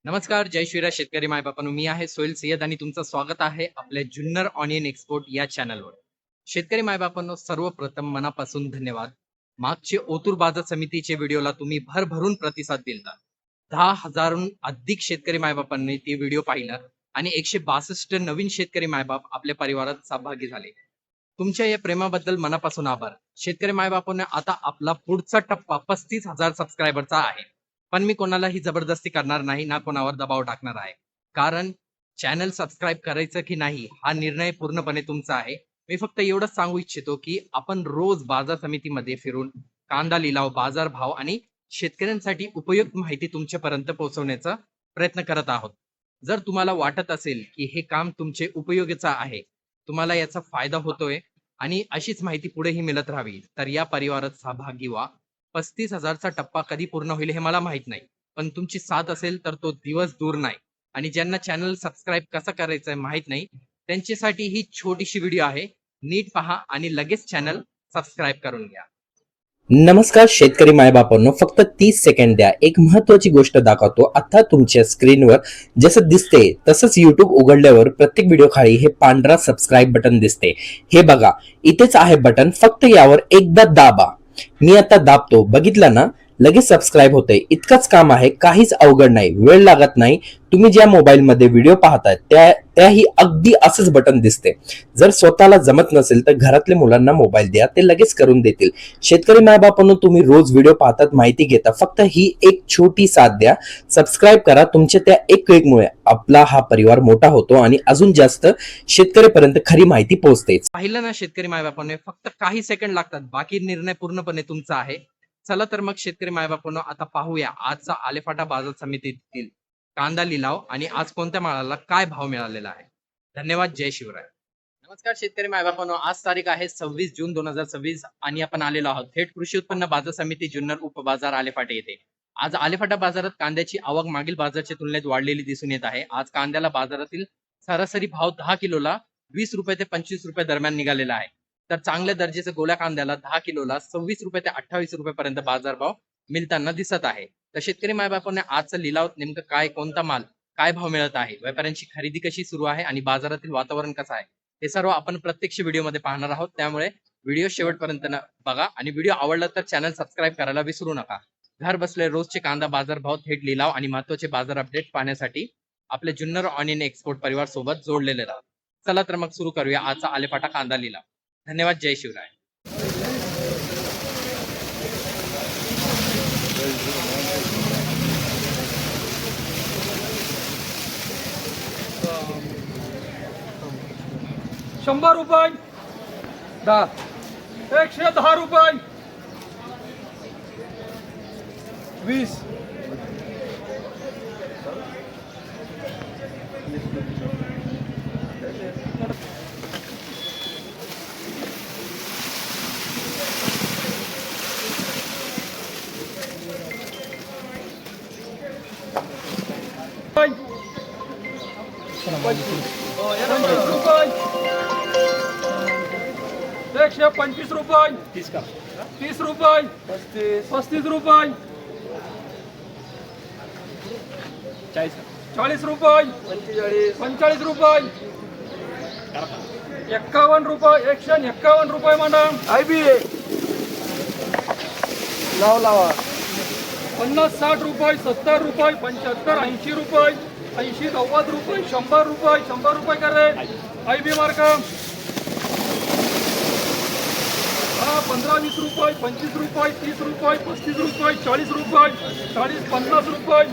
नमस्कार, जय श्रीराम शेतकरी मायबापांनो. मी आहे सोहेल सय्यद आणि तुमचं स्वागत आहे आपल्या जुन्नर ऑनियन एक्सपोर्ट या चॅनलवर. शेतकरी मायबापांनो, सर्वप्रथम मनापासून धन्यवाद. मागचे ओतूर बाजार समितीचे व्हिडिओला तुम्ही भरभरून प्रतिसाद दिलता. 10,000हून अधिक शेतकरी मायबापांनी ते व्हिडिओ पाहिला आणि 162 नवीन शेतकरी मायबाप आपल्या परिवारात सहभागी झाले. तुमच्या या प्रेमाबद्दल मनापासून आभार. शेतकरी मायबापांनो, आता आपला पुढचा टप्पा 35,000 सबस्क्रायबरचा आहे. पण मी कोणालाही जबरदस्ती करणार नाही, ना कोणावर दबाव टाकणार आहे. कारण चॅनल सबस्क्राईब करायचं की नाही हा निर्णय पूर्णपणे तुमचा आहे. मी फक्त एवढंच सांगू इच्छितो की आपण रोज बाजार समितीमध्ये फिरून कांदा लिलाव, बाजार भाव आणि शेतकऱ्यांसाठी उपयुक्त माहिती तुमच्यापर्यंत पोहोचवण्याचा प्रयत्न करत आहोत. जर तुम्हाला वाटत असेल की हे काम तुमचे उपयोगीचं आहे, तुम्हाला याचा फायदा होतोय आणि अशीच माहिती पुढेही मिळत राहावी, तर या परिवारात सहभागी व्हा. 35,000चा टप्पा कधी पूर्ण होईल हे मला माहित नाही, पण तुमची साथ असेल तर तो दिवस दूर नाही. आणि ज्यांना चॅनल सबस्क्राईब कसं करायचं माहित नाही, त्यांच्यासाठी ही छोटीशी व्हिडिओ आहे. नीट पहा आणि लगेच चॅनल सबस्क्राईब करून घ्या. नमस्कार शेतकरी मायबापांनो, फक्त 30 सेकंड द्या. एक महत्वाची गोष्ट दाखवतो. आता तुमच्या स्क्रीनवर जसं दिसते तसंच YouTube उघडल्यावर प्रत्येक व्हिडिओ खाली हे पांढरा सबस्क्राईब बटन दिसते. हे बघा, इथेच आहे बटन. फक्त यावर एकदा दाबा. मी आता दाबतो, बघितलं ना, लगेच सबस्क्राईब होते. इतकंच काम आहे, काहीच अवघड नाही, वेळ लागत नाही. तुम्ही ज्या मोबाईल मध्ये व्हिडिओ पाहताय त्याही अगदी असंच बटन दिसते. जर स्वतःला जमत नसेल तर घरातल्या मुलांना मोबाईल द्या, ते लगेच करून देतील. शेतकरी मायबापांनो, तुम्ही रोज व्हिडिओ पाहतात, माहिती घेता, फक्त ही एक छोटी साथ द्या. सबस्क्राईब करा. तुमच्या त्या एक क्लिकमुळे आपला हा परिवार मोठा होतो आणि अजून जास्त शेतकऱ्यापर्यंत खरी माहिती पोहोचते. पाहिलं ना शेतकरी मायबापांनो, फक्त काही सेकंड लागतात, बाकी निर्णय पूर्णपणे तुमचा आहे. चला तर मग शेतकरी मायबापांनो, आता पाहूया आजचा आलेफाटा बाजार समितीतील कांदा लिलाव आणि आज कोणत्या मालाला काय भाव मिळालेला आहे. धन्यवाद. जय शिवराय. नमस्कार शेतकरी मायबापांनो, आज तारीख आहे 26 जून 2026 आणि आपण आलेलो आहोत थेट कृषी उत्पन्न बाजार समिती जुन्नर उपबाजार आलेफाटा येथे. आज आलेफाटा बाजारात कांद्याची आवक मागील बाजाराच्या तुलनेत वाढलेली दिसून येत आहे. आज कांद्याला बाजारातील सरासरी भाव 10 किलोला 20 रुपये ते 25 रुपये दरम्यान निघालेला आहे. तर चांगल्या दर्जाच्या गोल्या कांद्याला 10 किलोला 26 रुपये ते 28 रुपये पर्यंत बाजारभाव मिळताना दिसत आहे. तर शेतकरी मायबापांना आजचा लिलाव नेमकं काय, कोणता माल काय भाव मिळत आहे, व्यापाऱ्यांची खरेदी कशी सुरू आहे आणि बाजारातील वातावरण कसं आहे, हे सर्व आपण प्रत्यक्ष व्हिडिओमध्ये पाहणार आहोत. त्यामुळे व्हिडिओ शेवटपर्यंत बघा आणि व्हिडिओ आवडला तर चॅनल सबस्क्राईब करायला विसरू नका. घर बसले रोजचे कांदा बाजार भाव, थेट लिलाव आणि महत्त्वाचे बाजार अपडेट पाहण्यासाठी आपल्या जुन्नर ऑनियन एक्सपोर्ट परिवार सोबत जोडलेले राहा. चला तर मग सुरू करूया आजचा आलेफाटा कांदा लिलाव. धन्यवाद. जय शिवराय. ₹100 10 ₹110 20 ₹125 30 रुपये 35 रुपये 40 रुपये 45 रुपये 51 रुपये 151 रुपये मॅडम. IB लावा 50 60 रुपये 70 रुपये 75 80 रुपये 80 90 रुपये 100 रुपये 100 रुपये करे. IB मार्क 15 20 रुपये 25 रुपये 30 रुपये 35 रुपये 40 रुपये 40 50 रुपये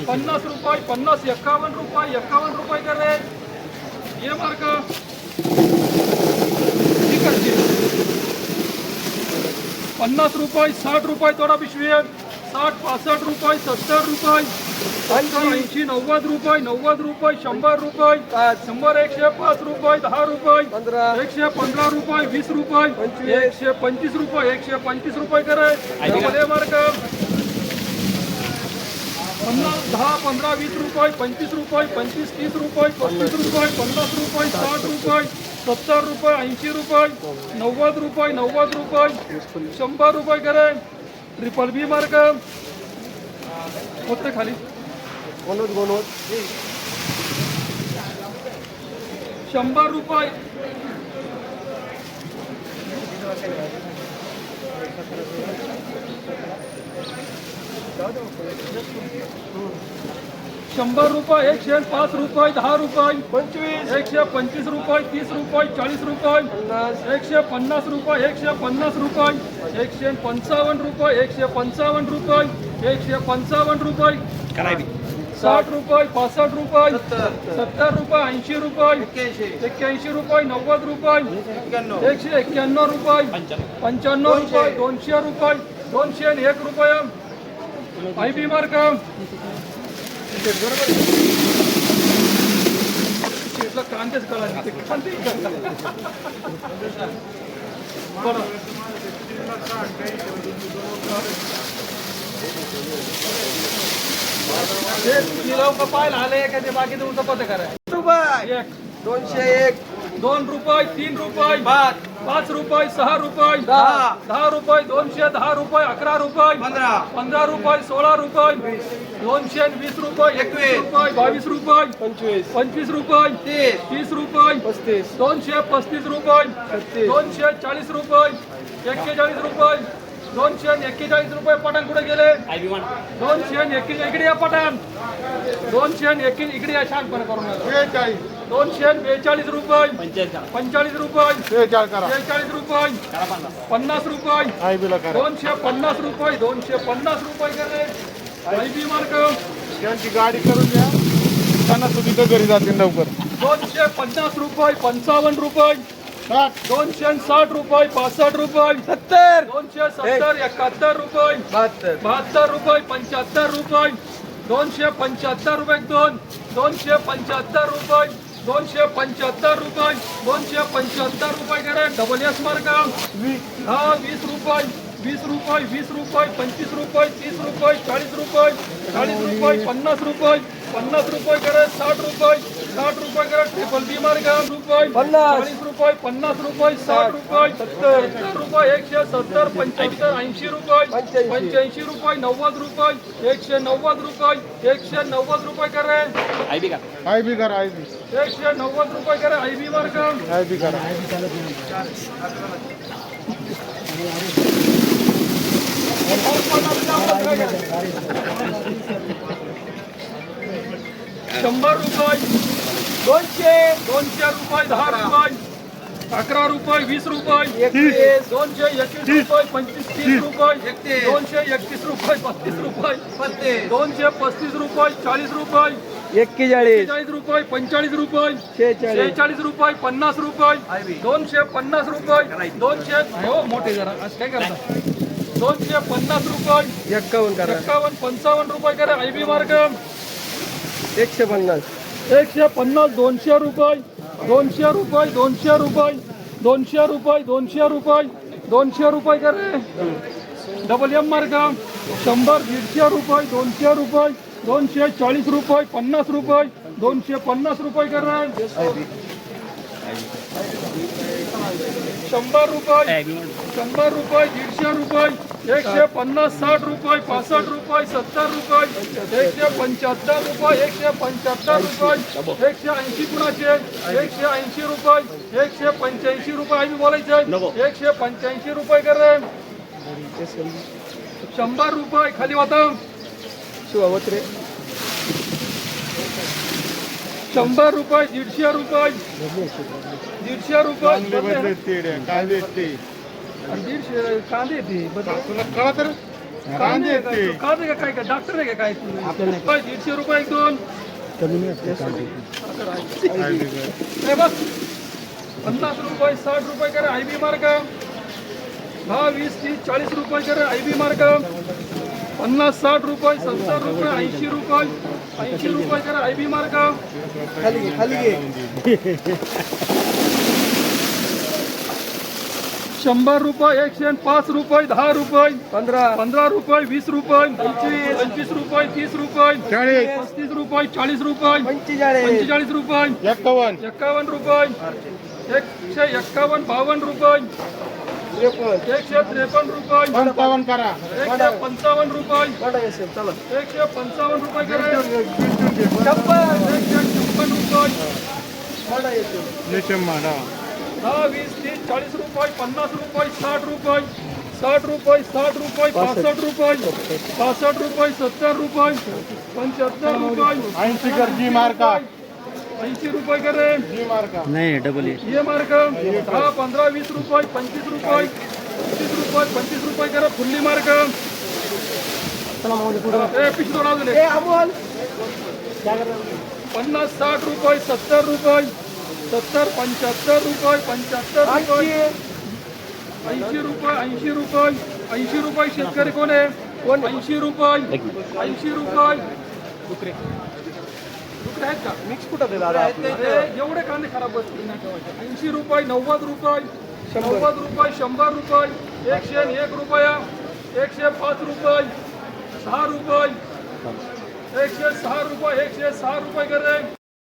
50 रुपये 50 51 रुपये 51 रुपये करे. ये मार्क 50 रुपये 60 रुपये थोडा पिशवी 60 65 रुपये 70 रुपये 80 90 रुपये 90 रुपये 100 रुपये 100 105 रुपये 10 रुपये 115 रुपये 20 रुपये 125 रुपये 125 रुपये करे. मार्क 10 15 20 रुपये 25 रुपये 25 30 रुपये 35 रुपये 50 रुपये 60 रुपये 70 रुपये 80 रुपये 90 रुपये 90 रुपये 100 रुपये करे. ट्रिपल B मार्क होते खाली 100 रुपये. शंभर रुपये, 105 रुपये, 10 रुपये, 125 रुपये, 30 रुपये, 40 रुपये, 150 रुपये, 150 रुपये, 155 रुपये, 155 रुपये, 155 रुपये, 60 रुपये, 65 रुपये, 70 रुपये, 80 रुपये, 81 रुपये, 90 रुपये, 191 रुपये, 95 रुपये, 200 रुपये, 201 रुपये. IB मार्क कांदेच कळाले पाहिलं आले का ते बाकी तुमचं पत करा. रुपये 201, 2 रुपये, 3 रुपये, 5 रुपये, 6 रुपये, 10 रुपये, 210 रुपये, 11 रुपये, 15 रुपये, 16 रुपये, 220 रुपये, 21 रुपये, 22 रुपये, 25 रुपये, 30 रुपये, 235 रुपये, 240 रुपये, 41 रुपये, 241 रुपये. पठाण कुठे गेले? 241 इकडे या पठाण. 241 इकडे या शांतपणे करून 242 रुपये, 45 रुपये, 46 रुपये, 50 रुपये, 250 रुपये, 250 रुपये करे. IB मार्क त्यांची गाडी करून द्या, त्यांना सुद्धा घरी जातील लवकर. 250 रुपये, 55 रुपये, 260 रुपये, 65 रुपये, 270, 71 रुपये, 72 रुपये, 75 रुपये, 275 रुपये, 275 रुपये, 275 रुपये, 275 रुपये करे. WS मार्क 20 रुपये, 20 रुपये, 20 रुपये, 25 रुपये, 30 रुपये, 40 रुपये, 40 रुपये, 50 रुपये, 50 रुपये करे. 60 रुपये, 60 रुपये करे. ट्रिपल B मार्क रुपये 40 रुपये, 50 रुपये, 60 रुपये, 70 रुपये, 170, 75, 80 रुपये, 85 रुपये, 90 रुपये, 190 रुपये, 190 रुपये करे. IB करा, IB 190 रुपये करे. IB मार्क करा. 100 रुपये, 200 रुपये, 10 रुपये, 11 रुपये, 20 रुपये, 221 रुपये, 25, 30 रुपये, 231 रुपये, 35 रुपये, 235 रुपये, 40 रुपये, 41 रुपये, 45 रुपये, 46 रुपये, 50 रुपये, 250 रुपये, 200 हो मोठे जरा आज काय करता. 250 रुपये, 51, 55 रुपये करे. IB मार्क 150, 200 रुपये, 200 रुपये, 200 रुपये, 200 रुपये, 200 रुपये, 200 रुपये करे. WM मार्क 100, 150 रुपये, 200 रुपये, 240 रुपये, 50 रुपये, 250 रुपये करे. 100 रुपये, 100 रुपये, 150 रुपये, 150, 60 रुपये, 65 रुपये, 70 रुपये, 175 रुपये, 175 रुपये, 180 कुणाचे, 180 रुपये, 185 रुपये. आम्ही बोलायचं 185 रुपये करे. 100 रुपये खाली वाता 100 रुपये, 150 रुपये, 150 रुपये, 150 कांदे ते तुला कळा तर कांदे का काय का डॉक्टर आहे का काय 150 रुपये, 1 2 बस 50 रुपये, 60 रुपये करे. IB मार्क 10, 20, 30, 40 रुपये करे. IB मार्क 50, 60 रुपये, 70 रुपये, 80 रुपये, 80 रुपये करे. IB मार्क खाली 100 रुपये, 105 रुपये, 10 रुपये, 15 रुपये, 20 रुपये, 25 रुपये, 30 रुपये, 35 रुपये, 40 रुपये, 45 रुपये, 51 रुपये, 151, 52 रुपये, 153 रुपये 55 करा 155 रुपये 155 रुपये करा 156 रुपये 10 20 30 40 रुपये 50 रुपये 60 रुपये 60 रुपये 60 रुपये 65 रुपये 65 रुपये 70 रुपये 75 रुपये 80 कर जी मार्का 80 रुपये करे ये मार्क 10 15 20 रुपये 25 रुपये 25 रुपये करा फुल्ली मार्क पिछले 50 60 रुपये 70 रुपये 70 75 रुपये 75 रुपये 80 रुपये 80 रुपये 80 रुपये शेतकरी कोण आहे 80 रुपये 80 रुपये डुकरे आहेत का मिक्स कुठं एवढे कांदे खराब बसतील 80 रुपये 90 रुपये 90 रुपये 100 रुपये 101 रुपया 105 रुपये 6 रुपये 106 रुपये 106 रुपये करे